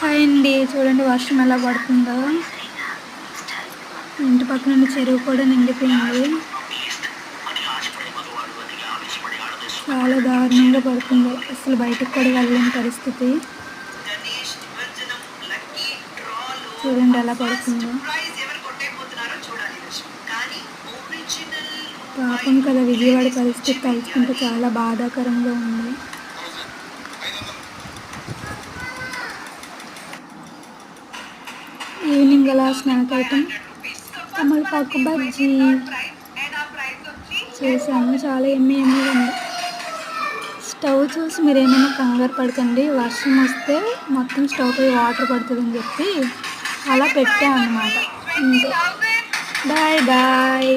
Hi అండి, చూడండి వర్షం ఎలా పడుతుందో. ఇంటి పక్కన ఉన్న చెరువు కూడా నిండిపోయింది. చాలా దారుణంగా పడుతుంది, అసలు బయటకు కూడా వెళ్ళలేని పరిస్థితి. చూడండి ఎలా పడుతుందో. పాపం కదా, విజయవాడ పరిస్థితి తలుచుకుంటే చాలా బాధాకరంగా ఉంది. ఈవినింగ్ అలా స్నాక్ ఐటమ్ తమలపాకు బజ్జీ చేశాను, చాలా ఎమ్మీగా ఉంది. స్టవ్ చూసి మీరు ఏమైనా కంగారు పడకండి, వర్షం వస్తే మొత్తం స్టవ్ పై వాటర్ పడుతుందని చెప్పి అలా పెట్టాను అన్నమాట. Bye bye.